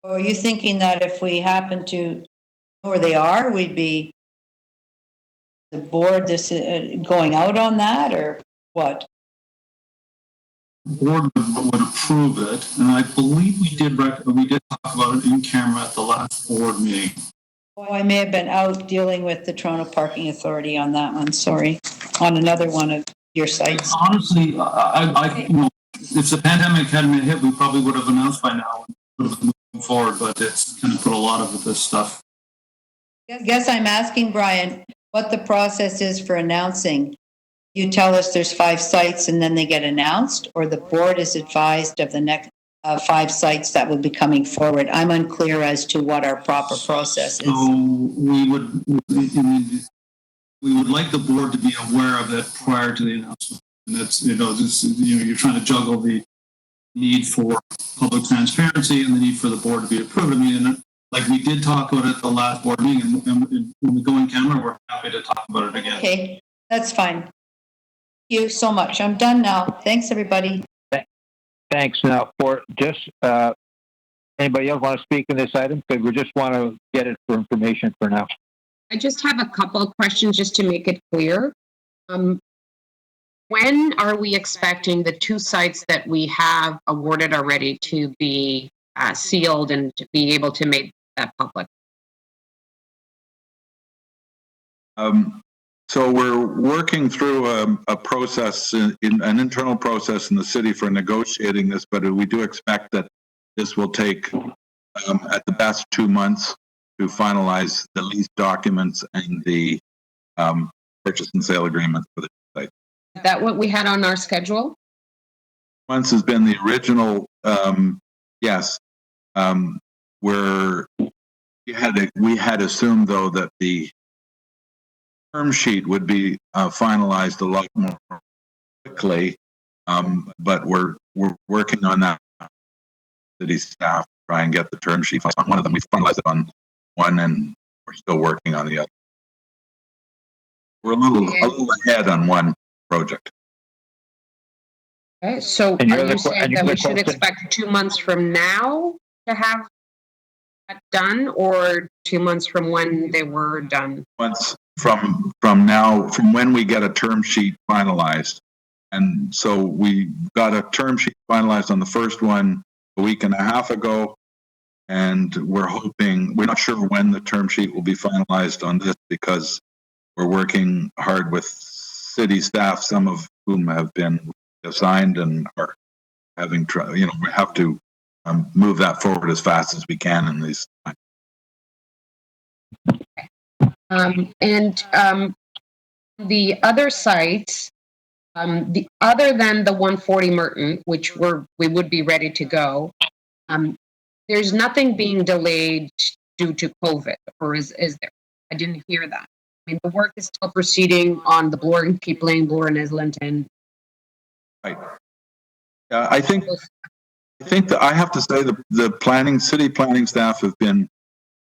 [SPEAKER 4] Are you thinking that if we happen to know where they are, we'd be the board this going out on that, or what?
[SPEAKER 5] The board would approve it, and I believe we did talk about it in camera at the last board meeting.
[SPEAKER 4] Oh, I may have been out dealing with the Toronto Parking Authority on that one. Sorry, on another one of your sites.
[SPEAKER 5] Honestly, I if the pandemic hadn't been hit, we probably would have announced by now and would have moved forward. But it's kind of put a lot of this stuff.
[SPEAKER 4] I guess I'm asking Brian what the process is for announcing. You tell us there's 5 sites and then they get announced, or the board is advised of the next 5 sites that will be coming forward. I'm unclear as to what our proper process is.
[SPEAKER 5] So we would like the board to be aware of it prior to the announcement. And that's, you're trying to juggle the need for public transparency and the need for the board to be approved. I mean, like we did talk about it at the last board meeting, and when we go in camera, we're happy to talk about it again.
[SPEAKER 4] Okay, that's fine. Thank you so much. I'm done now. Thanks, everybody.
[SPEAKER 1] Thanks. Now, for just anybody else want to speak in this item? Because we just want to get it for information for now.
[SPEAKER 10] I just have a couple of questions just to make it clear. When are we expecting the 2 sites that we have awarded already to be sealed and to be able to make that public?
[SPEAKER 11] So we're working through a process, in an internal process in the city for negotiating this, but we do expect that this will take at the best 2 months to finalize the lease documents and the purchase and sale agreement for the site.
[SPEAKER 10] Is that what we had on our schedule?
[SPEAKER 11] Months has been the original, yes. We had assumed though that the term sheet would be finalized a lot more quickly, but we're working on that. City staff try and get the term sheet on one of them. We finalized it on one, and we're still working on the other. We're a little ahead on one project.
[SPEAKER 10] Okay, so
[SPEAKER 1] And your
[SPEAKER 10] are
[SPEAKER 1] other
[SPEAKER 10] you
[SPEAKER 1] que-
[SPEAKER 10] saying
[SPEAKER 1] and your
[SPEAKER 10] that we
[SPEAKER 1] other
[SPEAKER 10] should
[SPEAKER 1] question?
[SPEAKER 10] expect 2 months from now to have that done, or 2 months from when they were done?
[SPEAKER 11] Once from now, from when we get a term sheet finalized. And so we got a term sheet finalized on the first one a week and a half ago. And we're not sure when the term sheet will be finalized on this because we're working hard with city staff, some of whom have been assigned and are having, we have to move that forward as fast as we can in these times.
[SPEAKER 10] The other sites, other than the 140 Merton, which we would be ready to go, there's nothing being delayed due to COVID, or is there? I didn't hear that. I mean, the work is still proceeding on the Bloor and Keepling, Bloor and Islington.
[SPEAKER 11] Right. I think that I have to say the city planning staff have been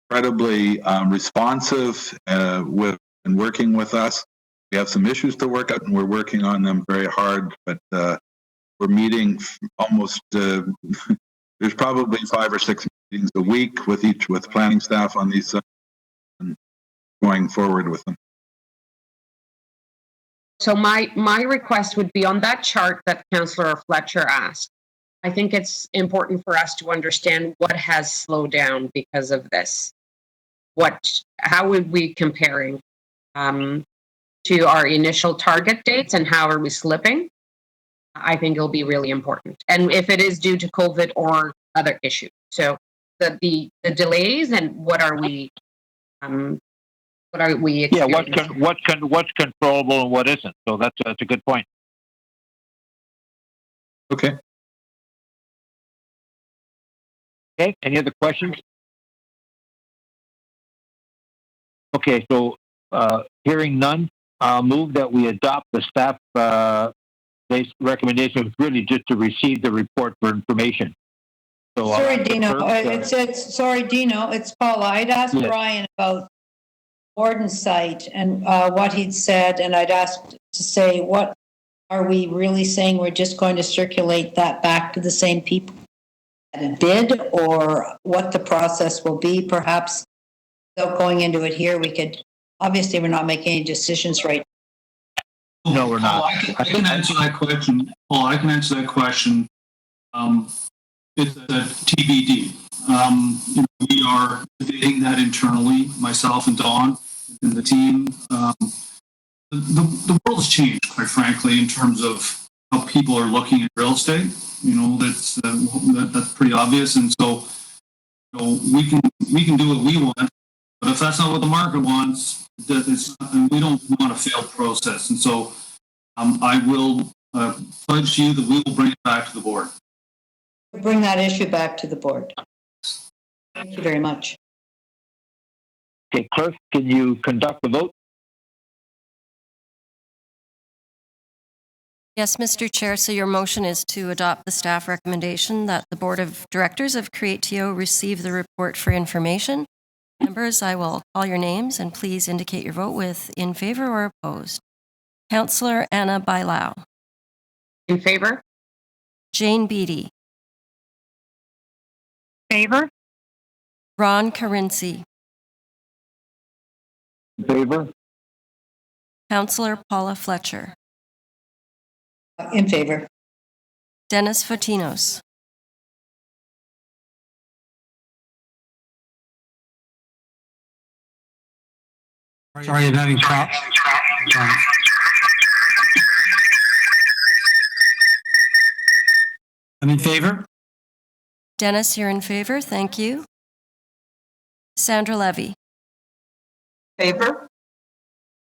[SPEAKER 11] incredibly responsive with and working with us. We have some issues to work out, and we're working on them very hard. But we're meeting almost. There's probably 5 or 6 meetings a week with planning staff on these, and going forward with them.
[SPEAKER 10] So my request would be on that chart that Councillor Fletcher asked. I think it's important for us to understand what has slowed down because of this. How would we comparing to our initial target dates, and how are we slipping? I think it'll be really important. And if it is due to COVID or other issues. So the delays, and what are we
[SPEAKER 1] Yeah, what's controllable and what isn't. So that's a good point.
[SPEAKER 11] Okay.
[SPEAKER 1] Okay, any other questions? Okay, so hearing none, I'll move that we adopt the staff based recommendation, was really just to receive the report for information. So
[SPEAKER 4] sorry, Dino. Sorry, Dino. It's Paula. I'd asked Brian about Borden site and what he'd said, and I'd asked to say, what are we really saying? We're just going to circulate that back to the same people that it did, or what the process will be? Perhaps without going into it here, we could. Obviously, we're not making any decisions right.
[SPEAKER 1] No, we're not.
[SPEAKER 5] I can answer that question. Paul, I can answer that question. It's a TBD. We are debating that internally, myself and Dawn and the team. The world has changed, quite frankly, in terms of how people are looking at real estate. That's pretty obvious, and so we can do what we want, but if that's not what the market wants, we don't want a failed process. And so I will pledge to you that we will bring it back to the board.
[SPEAKER 4] Bring that issue back to the board. Thank you very much.
[SPEAKER 1] Okay, clerk, can you conduct the vote?
[SPEAKER 3] Yes, Mr. Chair. So your motion is to adopt the staff recommendation that the Board of Directors of CreateTO receive the report for information. Members, I will call your names, and please indicate your vote with in favor or opposed. Councillor Anna Bailao.
[SPEAKER 10] In favor.
[SPEAKER 3] Jane Beattie.
[SPEAKER 7] Favor?
[SPEAKER 3] Ron Carinci.
[SPEAKER 1] In favor?
[SPEAKER 3] Councillor Paula Fletcher.
[SPEAKER 4] In favor.
[SPEAKER 3] Dennis Fotinos.
[SPEAKER 8] Sorry, I'm having problems. I'm in favor.
[SPEAKER 3] Dennis, you're in favor. Thank you. Sandra Levy.
[SPEAKER 7] Favor?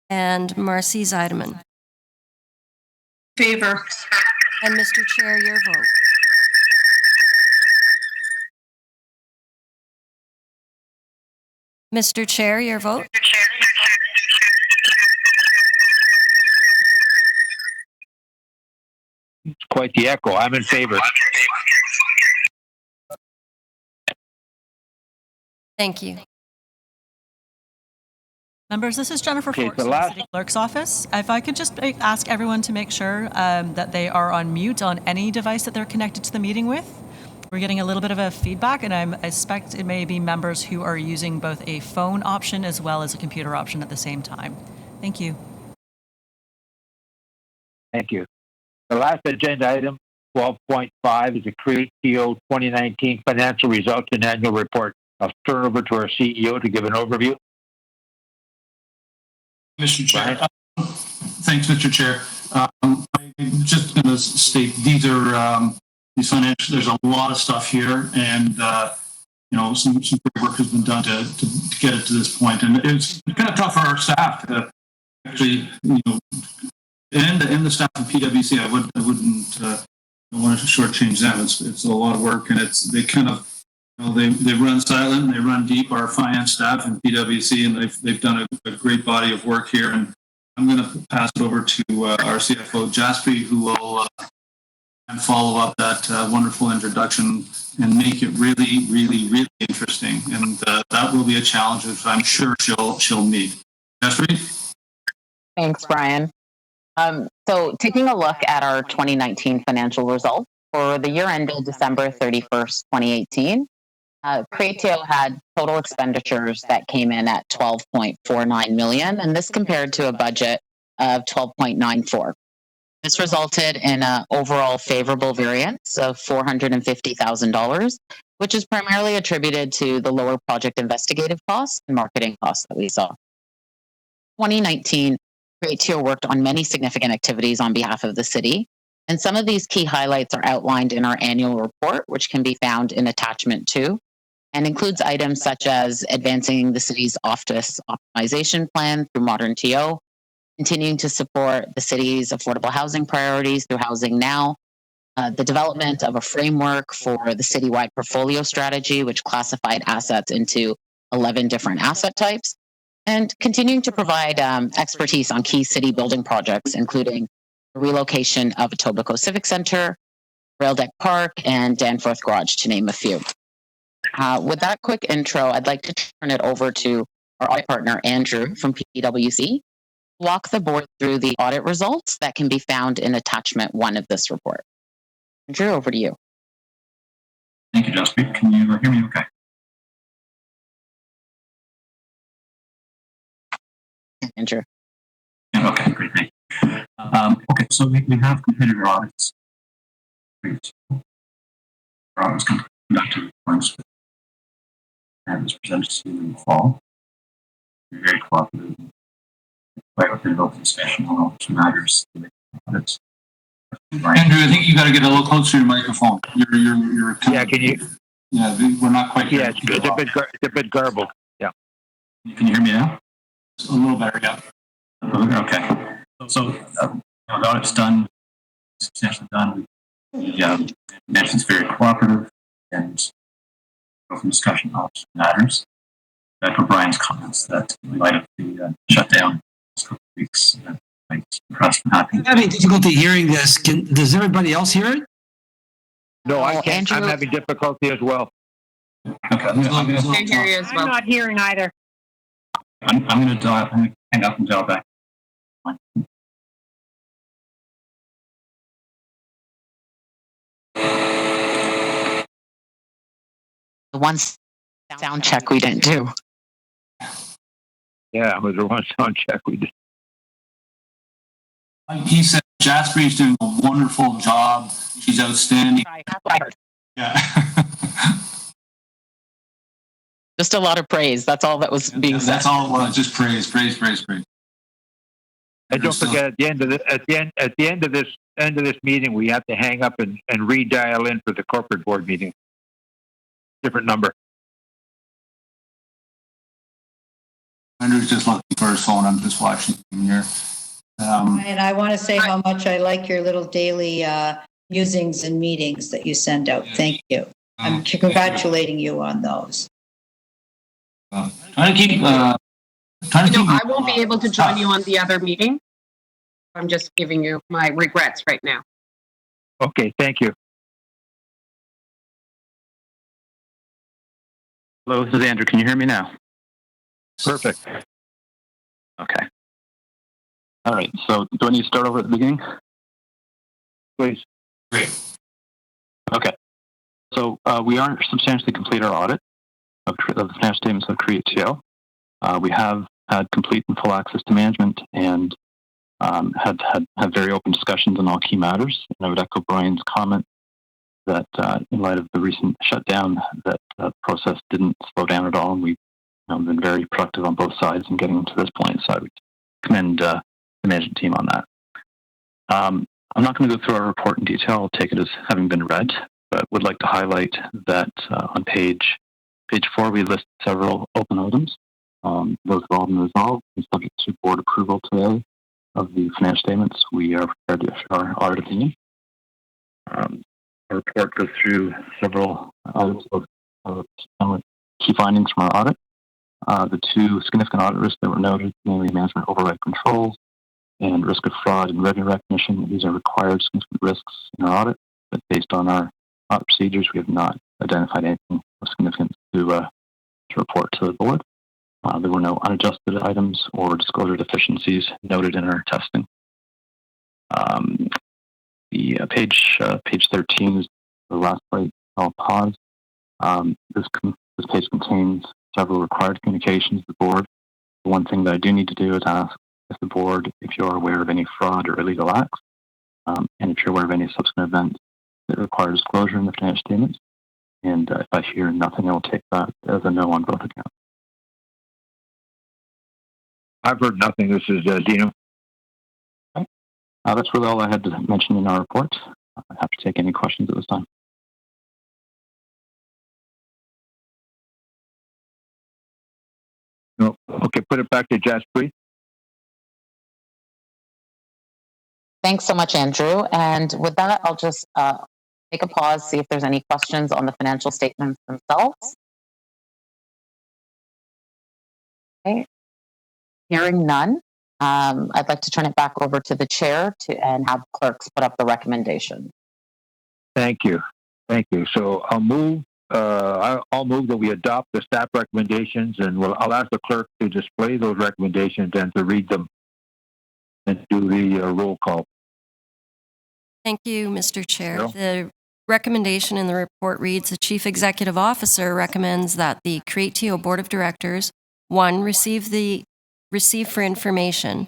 [SPEAKER 3] And Marcy Zeideman.
[SPEAKER 7] Favor.
[SPEAKER 3] And Mr. Chair, your vote. Mr. Chair, your vote.
[SPEAKER 1] It's quite the echo. I'm in favor.
[SPEAKER 3] Thank you.
[SPEAKER 2] Members, this is Jennifer
[SPEAKER 1] Okay,
[SPEAKER 2] Forks
[SPEAKER 1] the
[SPEAKER 2] from the
[SPEAKER 1] last-
[SPEAKER 2] City Clerk's office. If I could just ask everyone to make sure that they are on mute on any device that they're connected to the meeting with. We're getting a little bit of a feedback, and I expect it may be members who are using both a phone option as well as a computer option at the same time. Thank you.
[SPEAKER 1] Thank you. The last agenda item, 12.5, is the CreateTO 2019 financial results and annual report. I'll turn over to our CEO to give an overview.
[SPEAKER 5] Mr. Chair. Thanks, Mr. Chair. I'm just going to state these are these financial. There's a lot of stuff here, and some great work has been done to get it to this point. And it's kind of tough for our staff to actually, and the staff of PwC. I wouldn't want to shortchange them. It's a lot of work, and they kind of. They run silent, they run deep. Our finance staff and PwC, and they've done a great body of work here. And I'm going to pass it over to our CFO Jaspy, who will follow up that wonderful introduction and make it really, really, really interesting. And that will be a challenge that I'm sure she'll meet. Jaspy?
[SPEAKER 6] Thanks, Brian. So taking a look at our 2019 financial results for the year ended December 31st, 2018. CreateTO had total expenditures that came in at $12.49 million, and this compared to a budget of $12.94. This resulted in an overall favorable variance of $450,000, which is primarily attributed to the lower project investigative costs and marketing costs that we saw. 2019, CreateTO worked on many significant activities on behalf of the city, and some of these key highlights are outlined in our annual report, which can be found in attachment 2. And includes items such as advancing the city's office optimization plan through modern TO, continuing to support the city's affordable housing priorities through Housing Now, the development of a framework for the citywide portfolio strategy, which classified assets into 11 different asset types, and continuing to provide expertise on key city building projects, including the relocation of Etobicoke Civic Center, Rail Deck Park, and Danforth Garage, to name a few. With that quick intro, I'd like to turn it over to our audit partner, Andrew from PwC, walk the board through the audit results that can be found in attachment 1 of this report. Andrew, over to you.
[SPEAKER 13] Thank you, Jaspreet. Can you hear me okay?
[SPEAKER 6] Andrew.
[SPEAKER 13] Okay, great, thank you. Okay, so we have completed our audits. Great. Our audits conducted in accordance with and was presented to you in the fall. We're very cooperative, quite open and open discussion on all key matters. Audits.
[SPEAKER 5] Andrew, I think you got to get a little closer to your microphone. You're
[SPEAKER 1] Yeah, can you?
[SPEAKER 5] Yeah, we're not quite.
[SPEAKER 1] Yeah, it's a bit garbled. Yeah.
[SPEAKER 13] Can you hear me now?
[SPEAKER 5] It's a little better, yeah.
[SPEAKER 13] Okay. So the audit's done, substantially done. The management's very cooperative and open discussion on matters. Echo Brian's comments that in light of the shutdown last couple of weeks, I'm impressed and happy.
[SPEAKER 8] I'm having difficulty hearing this. Does everybody else hear it?
[SPEAKER 1] No, I can't.
[SPEAKER 6] Andrew,
[SPEAKER 1] I'm having difficulty as well.
[SPEAKER 13] Okay, I'm
[SPEAKER 10] Can't hear you as well.
[SPEAKER 7] I'm not hearing either.
[SPEAKER 13] going to hang up and dial back.
[SPEAKER 6] the one sound check we didn't do.
[SPEAKER 1] Yeah, it was the one sound check we did.
[SPEAKER 5] He said Jaspreet's doing a wonderful job. She's outstanding. Yeah.
[SPEAKER 6] Just a lot of praise. That's all that was being said.
[SPEAKER 5] That's all it was. Just praise.
[SPEAKER 1] And don't forget, at the end of this meeting, we have to hang up and redial in for the corporate board meeting. Different number.
[SPEAKER 5] Andrew's just looking for his phone. I'm just watching him here.
[SPEAKER 4] And I want to say how much I like your little daily musings and meetings that you send out. Thank you. I'm congratulating you on those.
[SPEAKER 5] Trying to keep.
[SPEAKER 10] I won't be able to join you on the other meeting. I'm just giving you my regrets right now.
[SPEAKER 1] Okay, thank you.
[SPEAKER 13] Hello, this is Andrew. Can you hear me now?
[SPEAKER 1] Perfect.
[SPEAKER 14] Okay. All right. So do I need to start over at the beginning?
[SPEAKER 1] Please.
[SPEAKER 14] Great. Okay. So we are substantially complete our audit of the financial statements of CreateTO. We have had complete and full access to management and had very open discussions on all key matters. And I would echo Brian's comment that in light of the recent shutdown, that the process didn't slow down at all, and we've been very productive on both sides in getting to this point. So I would commend the management team on that. I'm not going to go through our report in detail. I'll take it as having been read, but would like to highlight that on page 4, we list several open items. Those have all been resolved and subject to board approval today of the financial statements. We are prepared to issue our audit opinion. Our report goes through several items of key findings from our audit. The 2 significant audit risks that were noted, namely management override controls and risk of fraud and revenue recognition. These are required significant risks in our audit, but based on our audit procedures, we have not identified anything of significance to report to the board. There were no unadjusted items or disclosure deficiencies noted in our testing. The page 13 is the last place. I'll pause. This page contains several required communications to the board. The one thing that I do need to do is ask the board if you're aware of any fraud or illegal acts, and if you're aware of any subsequent events that require disclosure in the financial statements. And if I hear nothing, I will take that as a no on both accounts.
[SPEAKER 1] I've heard nothing. This is Dino.
[SPEAKER 14] Okay. That's really all I had to mention in our report. I'm happy to take any questions at this time.
[SPEAKER 1] No. Okay, put it back to Jaspreet.
[SPEAKER 6] Thanks so much, Andrew. And with that, I'll just take a pause, see if there's any questions on the financial statements themselves. Okay. Hearing none, I'd like to turn it back over to the chair and have clerks put up the recommendation.
[SPEAKER 1] Thank you. Thank you. So I'll move that we adopt the staff recommendations, and I'll ask the clerk to display those recommendations and to read them and do the roll call.
[SPEAKER 3] Thank you, Mr. Chair.
[SPEAKER 1] Carol?
[SPEAKER 3] The recommendation in the report reads, the Chief Executive Officer recommends that the CreateTO Board of Directors, 1, receive for information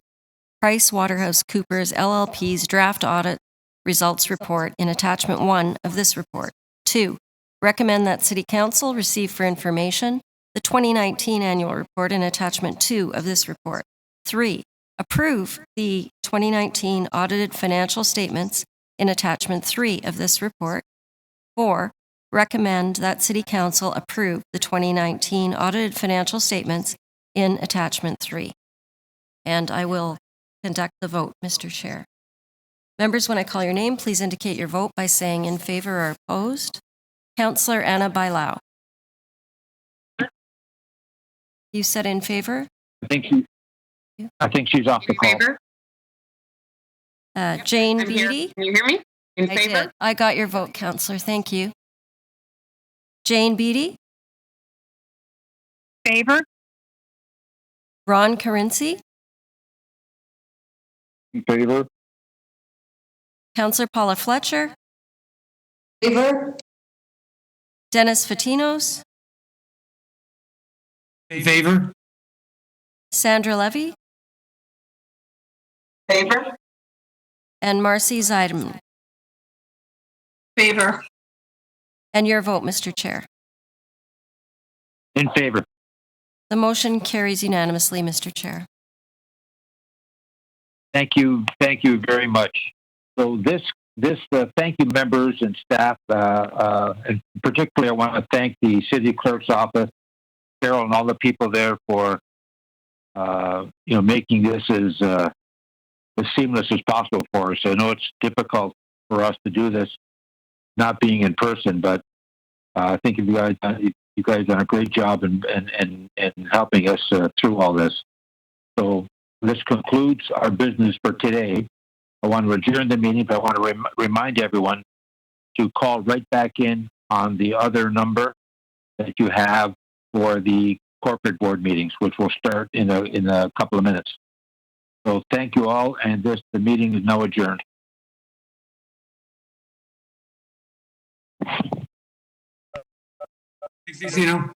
[SPEAKER 3] PricewaterhouseCoopers LLP's draft audit results report in attachment 1 of this report. 2, recommend that City Council receive for information the 2019 annual report in attachment 2 of this report. 3, approve the 2019 audited financial statements in attachment 3 of this report. 4, recommend that City Council approve the 2019 audited financial statements in attachment 3. And I will conduct the vote, Mr. Chair. Members, when I call your name, please indicate your vote by saying in favor or opposed. Councillor Anna Bailao. You said in favor?
[SPEAKER 1] I think she's off the call.
[SPEAKER 10] Favor?
[SPEAKER 3] Jane
[SPEAKER 10] I'm here.
[SPEAKER 3] Beattie?
[SPEAKER 10] Can you hear me? In
[SPEAKER 3] I
[SPEAKER 10] favor?
[SPEAKER 3] did. I got your vote, Councillor. Thank you. Jane Beattie?
[SPEAKER 7] Favor?
[SPEAKER 3] Ron Carinci?
[SPEAKER 1] In favor?
[SPEAKER 3] Councillor Paula Fletcher?
[SPEAKER 4] Favor?
[SPEAKER 3] Dennis Fatinos?
[SPEAKER 8] In favor?
[SPEAKER 3] Sandra Levy?
[SPEAKER 7] Favor?
[SPEAKER 3] And Marcy Zeideman.
[SPEAKER 7] Favor?
[SPEAKER 3] And your vote, Mr. Chair.
[SPEAKER 1] In favor.
[SPEAKER 3] The motion carries unanimously, Mr. Chair.
[SPEAKER 1] Thank you very much. So thank you, members and staff. And particularly, I want to thank the City Clerk's office, Carol, and all the people there for making this as seamless as possible for us. I know it's difficult for us to do this, not being in person, but I think you guys done a great job in helping us through all this. So this concludes our business for today. I want to adjourn the meeting, but I want to remind everyone to call right back in on the other number that you have for the corporate board meetings, which will start in a couple of minutes. So thank you all, and the meeting is now adjourned.
[SPEAKER 8] Thanks, Zeno.